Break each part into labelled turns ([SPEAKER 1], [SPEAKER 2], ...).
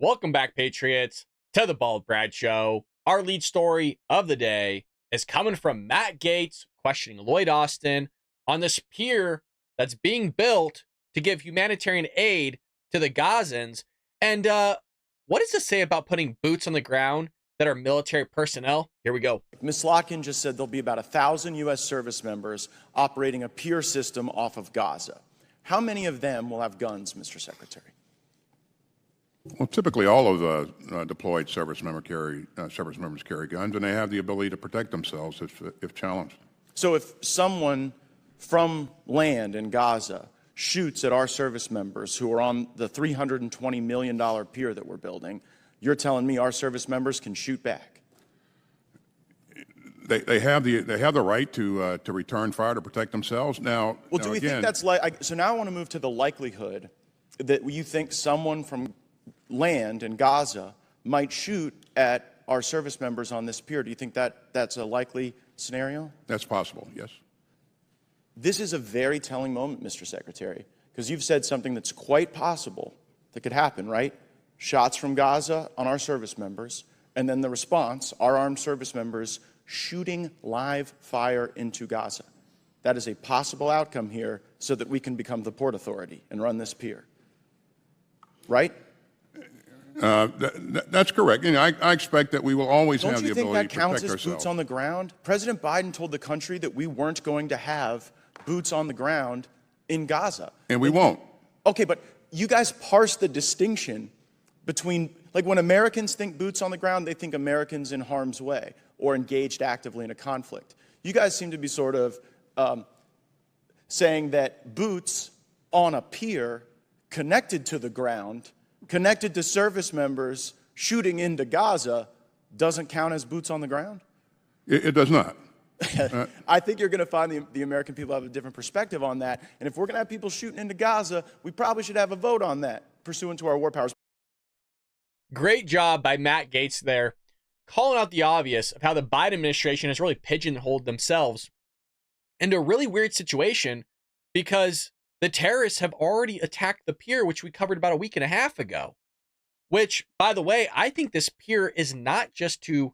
[SPEAKER 1] Welcome back, Patriots, to the Bald Brad Show. Our lead story of the day is coming from Matt Gaetz questioning Lloyd Austin on this pier that's being built to give humanitarian aid to the Gazans. And what does this say about putting boots on the ground that are military personnel? Here we go.
[SPEAKER 2] Ms. Lotkin just said there'll be about 1,000 U.S. service members operating a pier system off of Gaza. How many of them will have guns, Mr. Secretary?
[SPEAKER 3] Well, typically all of the deployed service members carry guns, and they have the ability to protect themselves if challenged.
[SPEAKER 2] So if someone from land in Gaza shoots at our service members who are on the $320 million pier that we're building, you're telling me our service members can shoot back?
[SPEAKER 3] They have the right to return fire to protect themselves. Now,
[SPEAKER 2] do we think that's like? So now I want to move to the likelihood that you think someone from land in Gaza might shoot at our service members on this pier. Do you think that that's a likely scenario?
[SPEAKER 3] That's possible, yes.
[SPEAKER 2] This is a very telling moment, Mr. Secretary, because you've said something that's quite possible that could happen, right? Shots from Gaza on our service members, and then the response, our armed service members shooting live fire into Gaza. That is a possible outcome here so that we can become the Port Authority and run this pier. Right?
[SPEAKER 3] That's correct. You know, I expect that we will always have the ability to protect ourselves. Don't you think that counts as
[SPEAKER 2] boots on the ground? President Biden told the country that we weren't going to have boots on the ground in Gaza.
[SPEAKER 3] And we won't.
[SPEAKER 2] Okay, but you guys parse the distinction between, like when Americans think boots on the ground, they think Americans in harm's way or engaged actively in a conflict. You guys seem to be sort of saying that boots on a pier connected to the ground, connected to service members shooting into Gaza, doesn't count as boots on the ground?
[SPEAKER 3] It does not.
[SPEAKER 2] I think you're going to find the American people have a different perspective on that. And if we're going to have people shooting into Gaza, we probably should have a vote on that, pursuant to our war powers.
[SPEAKER 1] Great job by Matt Gaetz there, calling out the obvious of how the Biden administration has really pigeonholed themselves into a really weird situation because the terrorists have already attacked the pier, which we covered about a week and a half ago. Which, by the way, I think this pier is not just to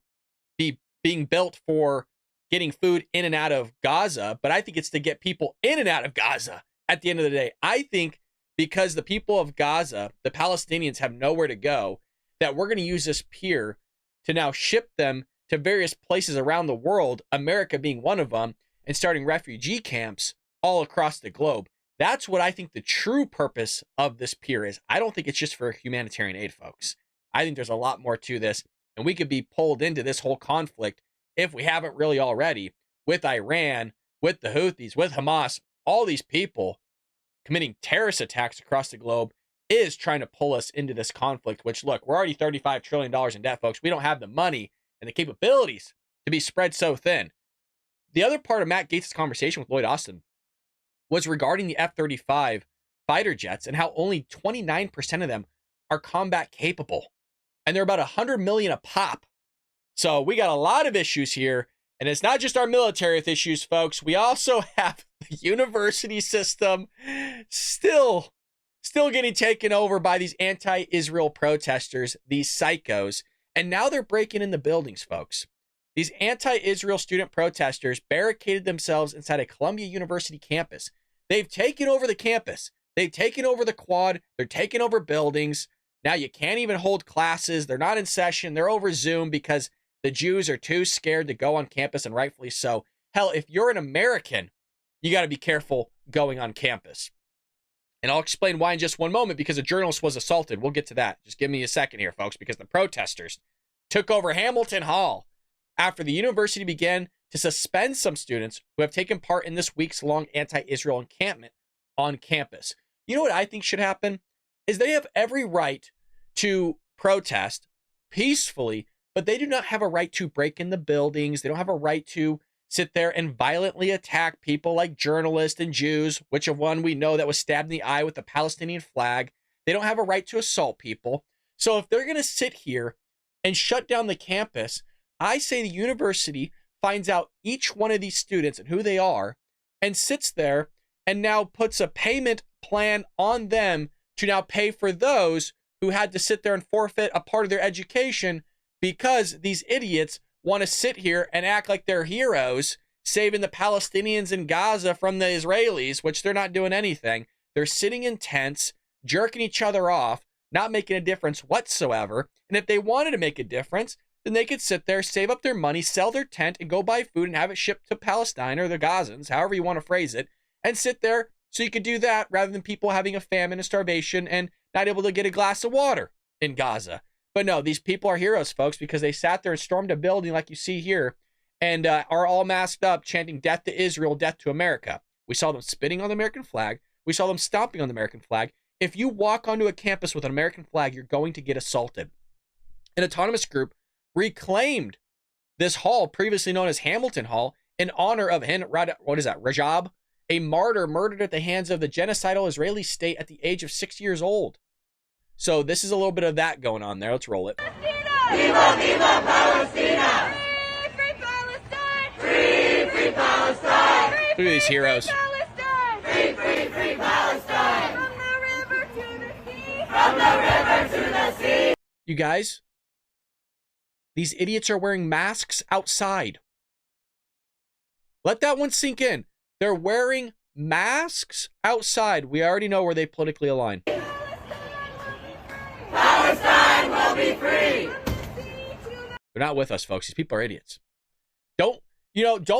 [SPEAKER 1] be being built for getting food in and out of Gaza, but I think it's to get people in and out of Gaza at the end of the day. I think because the people of Gaza, the Palestinians, have nowhere to go, that we're going to use this pier to now ship them to various places around the world, America being one of them, and starting refugee camps all across the globe. That's what I think the true purpose of this pier is. I don't think it's just for humanitarian aid, folks. I think there's a lot more to this, and we could be pulled into this whole conflict, if we haven't really already, with Iran, with the Houthis, with Hamas. All these people committing terrorist attacks across the globe is trying to pull us into this conflict, which, look, we're already $35 trillion in debt, folks. We don't have the money and the capabilities to be spread so thin. The other part of Matt Gaetz' conversation with Lloyd Austin was regarding the F-35 fighter jets and how only 29% of them are combat capable. And they're about $100 million a pop. So we got a lot of issues here. And it's not just our military with issues, folks. We also have the university system still getting taken over by these anti-Israel protesters, these psychos. And now they're breaking in the buildings, folks. These anti-Israel student protesters barricaded themselves inside a Columbia University campus. They've taken over the campus. They've taken over the quad. They're taking over buildings. Now you can't even hold classes. They're not in session. They're over Zoom because the Jews are too scared to go on campus, and rightfully so. Hell, if you're an American, you got to be careful going on campus. And I'll explain why in just one moment, because a journalist was assaulted. We'll get to that. Just give me a second here, folks, because the protesters took over Hamilton Hall after the university began to suspend some students who have taken part in this weeks-long anti-Israel encampment on campus. You know what I think should happen? Is they have every right to protest peacefully, but they do not have a right to break in the buildings. They don't have a right to sit there and violently attack people like journalists and Jews, which of one we know that was stabbed in the eye with the Palestinian flag. They don't have a right to assault people. So if they're going to sit here and shut down the campus, I say the university finds out each one of these students and who they are and sits there and now puts a payment plan on them to now pay for those who had to sit there and forfeit a part of their education because these idiots want to sit here and act like they're heroes, saving the Palestinians in Gaza from the Israelis, which they're not doing anything. They're sitting in tents, jerking each other off, not making a difference whatsoever. And if they wanted to make a difference, then they could sit there, save up their money, sell their tent, and go buy food and have it shipped to Palestine or the Gazans, however you want to phrase it, and sit there so you could do that rather than people having a famine and starvation and not able to get a glass of water in Gaza. But no, these people are heroes, folks, because they sat there and stormed a building like you see here and are all masked up chanting death to Israel, death to America. We saw them spitting on the American flag. We saw them stomping on the American flag. If you walk onto a campus with an American flag, you're going to get assaulted. An autonomous group reclaimed this hall, previously known as Hamilton Hall, in honor of Rajab, a martyr murdered at the hands of the genocidal Israeli state at the age of 6 years old. So this is a little bit of that going on there. Let's roll it.
[SPEAKER 4] Viva, viva Palestina! Free, free Palestine! Free, free Palestine!
[SPEAKER 1] Look at these heroes.
[SPEAKER 4] Free, free, free Palestine! From the river to the sea! From the river to the sea!
[SPEAKER 1] You guys, these idiots are wearing masks outside. Let that one sink in. They're wearing masks outside. We already know where they politically align.
[SPEAKER 4] Palestine will be free!
[SPEAKER 1] They're not with us, folks. These people are idiots. Don't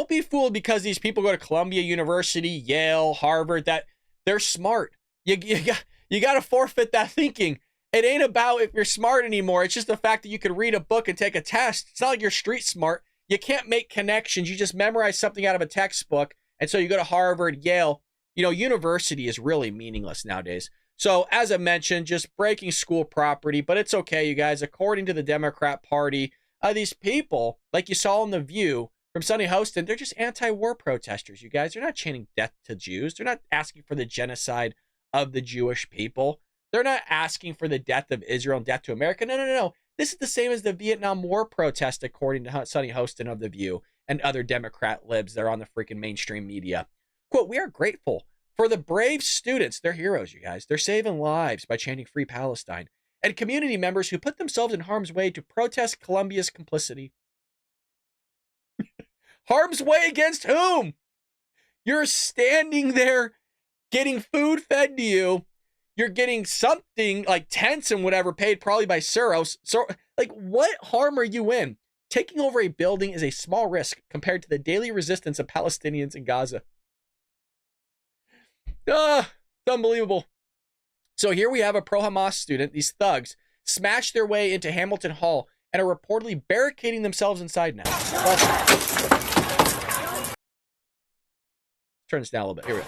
[SPEAKER 1] be fooled because these people go to Columbia University, Yale, Harvard, that they're smart. You got to forfeit that thinking. It ain't about if you're smart anymore. It's just the fact that you can read a book and take a test. It's not like you're street smart. You can't make connections. You just memorize something out of a textbook. And so you go to Harvard, Yale. University is really meaningless nowadays. So as I mentioned, just breaking school property, but it's okay, you guys. According to the Democrat Party, these people, like you saw in The View from Sonny Hostin, they're just anti-war protesters, you guys. They're not chanting death to Jews. They're not asking for the genocide of the Jewish people. They're not asking for the death of Israel and death to America. No. This is the same as the Vietnam War protest, according to Sonny Hostin of The View and other Democrat libs that are on the freaking mainstream media. Quote, "We are grateful for the brave students," they're heroes, you guys. They're saving lives by chanting Free Palestine, and community members who put themselves in harm's way to protest Columbia's complicity. Harm's way against whom? You're standing there getting food fed to you. You're getting something like tents and whatever paid probably by Soros. So, like, what harm are you in? Taking over a building is a small risk compared to the daily resistance of Palestinians in Gaza. It's unbelievable. So here we have a pro-Hamas student. These thugs smash their way into Hamilton Hall and are reportedly barricading themselves inside now. Let's turn this down a little bit. Here we go.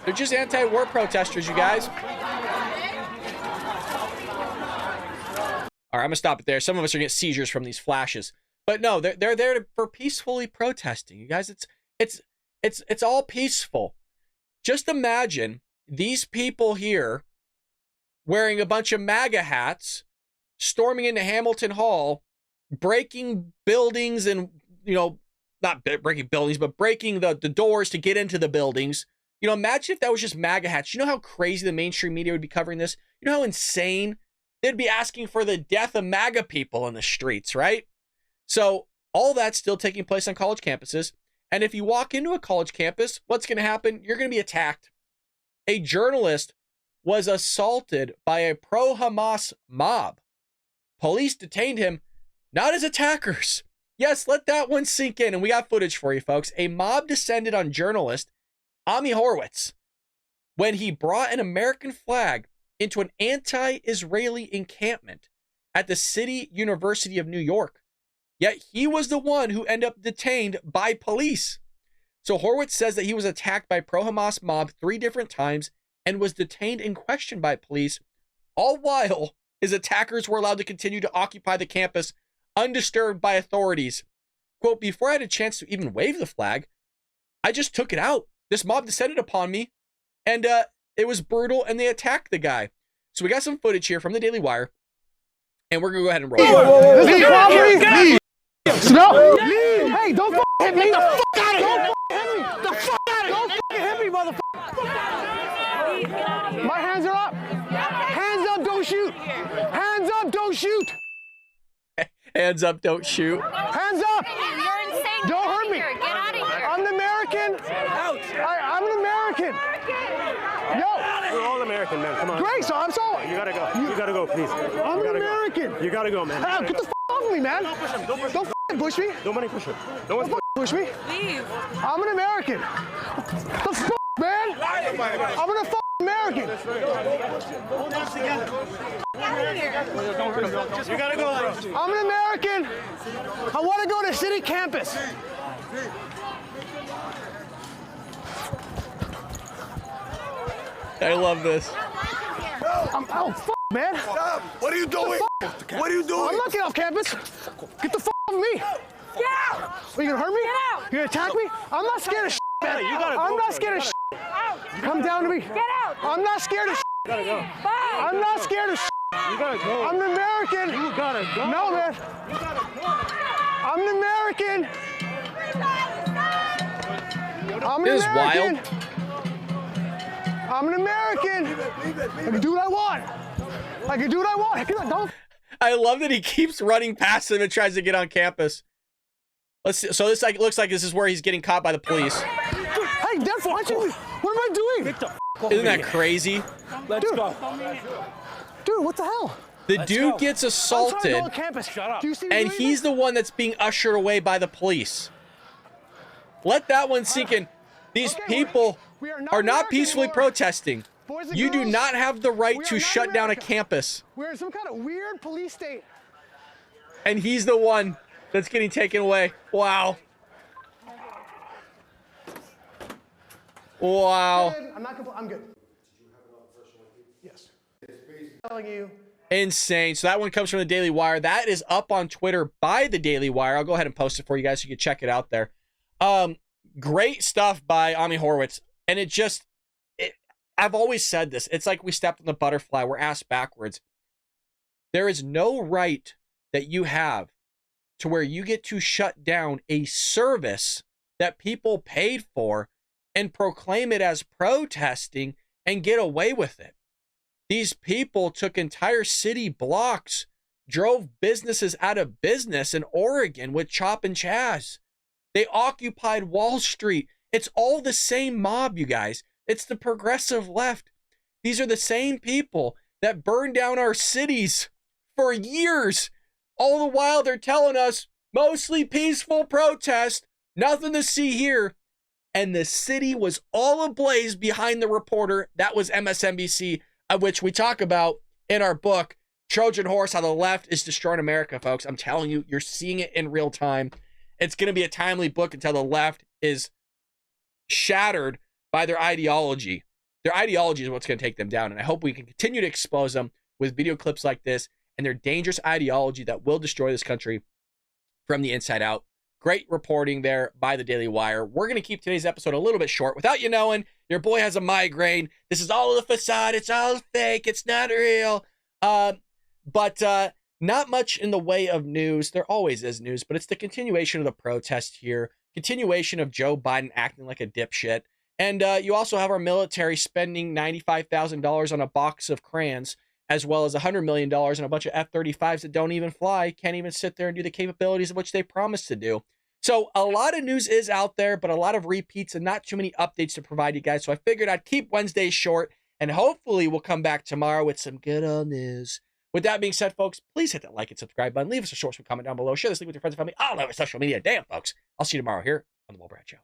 [SPEAKER 1] They're just anti-war protesters, you guys. All right, I'm gonna stop it there. Some of us are getting seizures from these flashes. But no, they're there for peacefully protesting, you guys. It's all peaceful. Just imagine these people here wearing a bunch of MAGA hats, storming into Hamilton Hall, breaking buildings and, not breaking buildings, but breaking the doors to get into the buildings. Imagine if that was just MAGA hats. You know how crazy the mainstream media would be covering this? You know how insane? They'd be asking for the death of MAGA people in the streets, right? So all that's still taking place on college campuses. And if you walk into a college campus, what's going to happen? You're going to be attacked. A journalist was assaulted by a pro-Hamas mob. Police detained him, not as attackers. Yes, let that one sink in. And we got footage for you, folks. A mob descended on journalist Ami Horowitz when he brought an American flag into an anti-Israeli encampment at the City University of New York. Yet he was the one who ended up detained by police. So Horowitz says that he was attacked by pro-Hamas mob 3 different times and was detained and questioned by police, all while his attackers were allowed to continue to occupy the campus undisturbed by authorities. Quote, "Before I had a chance to even wave the flag, I just took it out. This mob descended upon me, and it was brutal, and they attacked the guy." So we got some footage here from the Daily Wire, and we're going to go ahead and roll it.
[SPEAKER 5] This is robbery. No. Hey, don't hit me. Get the fuck out of here. Don't hit me. The fuck out of here. My hands are up. Hands up, don't shoot. Hands up, don't shoot.
[SPEAKER 1] Hands up, don't shoot.
[SPEAKER 5] Hands up.
[SPEAKER 6] You're insane.
[SPEAKER 5] Don't hurt me.
[SPEAKER 6] Get out of here.
[SPEAKER 5] I'm an American. I'm an American. Yo.
[SPEAKER 7] We're all American, man. Come on.
[SPEAKER 5] Great, so I'm sorry.
[SPEAKER 7] You gotta go. You gotta go, please.
[SPEAKER 5] I'm an American.
[SPEAKER 7] You gotta go, man.
[SPEAKER 5] Get the f off of me, man.
[SPEAKER 7] Don't push him. Don't push him.
[SPEAKER 5] Don't f push me.
[SPEAKER 7] Nobody push him. No one's
[SPEAKER 5] Push me.
[SPEAKER 6] Leave.
[SPEAKER 5] I'm an American. The f man. I'm an f American.
[SPEAKER 7] You gotta go.
[SPEAKER 5] I'm an American. I want to go to city campus.
[SPEAKER 1] I love this.
[SPEAKER 5] Man.
[SPEAKER 8] Stop. What are you doing? What are you doing?
[SPEAKER 5] I'm not getting off campus. Get the f off of me.
[SPEAKER 6] Get out.
[SPEAKER 5] Are you gonna hurt me?
[SPEAKER 6] Get out.
[SPEAKER 5] You gonna attack me? I'm not scared of shit, man. I'm not scared of shit. Come down to me.
[SPEAKER 6] Get out.
[SPEAKER 5] I'm not scared of shit.
[SPEAKER 7] You gotta go.
[SPEAKER 6] Bye.
[SPEAKER 5] I'm not scared of shit.
[SPEAKER 7] You gotta go.
[SPEAKER 5] I'm an American.
[SPEAKER 7] You gotta go.
[SPEAKER 5] No, man. I'm an American. I'm an
[SPEAKER 1] This is
[SPEAKER 5] American.
[SPEAKER 1] wild.
[SPEAKER 5] I'm an American. I can do what I want. I can do what I want. Don't.
[SPEAKER 1] I love that he keeps running past him and tries to get on campus. Let's see. So this looks like this is where he's getting caught by the police.
[SPEAKER 5] Hey, Denver, what am I doing?
[SPEAKER 1] Isn't that crazy?
[SPEAKER 7] Let's go.
[SPEAKER 5] Dude, what the hell?
[SPEAKER 1] The dude gets
[SPEAKER 5] I'm trying to
[SPEAKER 1] assaulted,
[SPEAKER 5] go on campus. Shut up. Do you see me
[SPEAKER 1] and
[SPEAKER 5] doing
[SPEAKER 1] he's the one that's being ushered away by the police. Let that one sink in. These
[SPEAKER 5] Okay,
[SPEAKER 1] people
[SPEAKER 5] we are
[SPEAKER 1] are not
[SPEAKER 5] American
[SPEAKER 1] peacefully
[SPEAKER 5] anymore.
[SPEAKER 1] protesting.
[SPEAKER 5] Boys and
[SPEAKER 1] You do
[SPEAKER 5] girls,
[SPEAKER 1] not have the right
[SPEAKER 5] we
[SPEAKER 1] to
[SPEAKER 5] are not
[SPEAKER 1] shut down a
[SPEAKER 5] America.
[SPEAKER 1] campus.
[SPEAKER 5] We're in some kind of weird police state.
[SPEAKER 1] And he's the one that's getting taken away. Wow. Wow.
[SPEAKER 5] I'm good. Yes. Telling you.
[SPEAKER 1] Insane. So that one comes from the Daily Wire. That is up on Twitter by the Daily Wire. I'll go ahead and post it for you guys so you can check it out there. Great stuff by Ami Horowitz. And I've always said this. It's like we stepped on the butterfly. We're asked backwards. There is no right that you have to where you get to shut down a service that people paid for and proclaim it as protesting and get away with it. These people took entire city blocks, drove businesses out of business in Oregon with Chop and Chaz. They occupied Wall Street. It's all the same mob, you guys. It's the progressive left. These are the same people that burned down our cities for years. All the while they're telling us mostly peaceful protest, nothing to see here. And the city was all ablaze behind the reporter. That was MSNBC, of which we talk about in our book, Trojan Horse, How the Left is Destroying America, folks. I'm telling you, you're seeing it in real time. It's going to be a timely book until the left is shattered by their ideology. Their ideology is what's going to take them down. And I hope we can continue to expose them with video clips like this and their dangerous ideology that will destroy this country from the inside out. Great reporting there by the Daily Wire. We're going to keep today's episode a little bit short. Without you knowing, your boy has a migraine. This is all a facade. It's all fake. It's not real. But not much in the way of news. There always is news, but it's the continuation of the protest here. Continuation of Joe Biden acting like a dipshit. And you also have our military spending $95,000 on a box of crayons, as well as $100 million on a bunch of F-35s that don't even fly, can't even sit there and do the capabilities of which they promised to do. So a lot of news is out there, but a lot of repeats and not too many updates to provide you guys. So I figured I'd keep Wednesdays short, and hopefully we'll come back tomorrow with some good old news. With that being said, folks, please hit that like and subscribe button. Leave us a short comment down below. Share this link with your friends and family all over social media. Damn, folks. I'll see you tomorrow here on The Will Brad Show.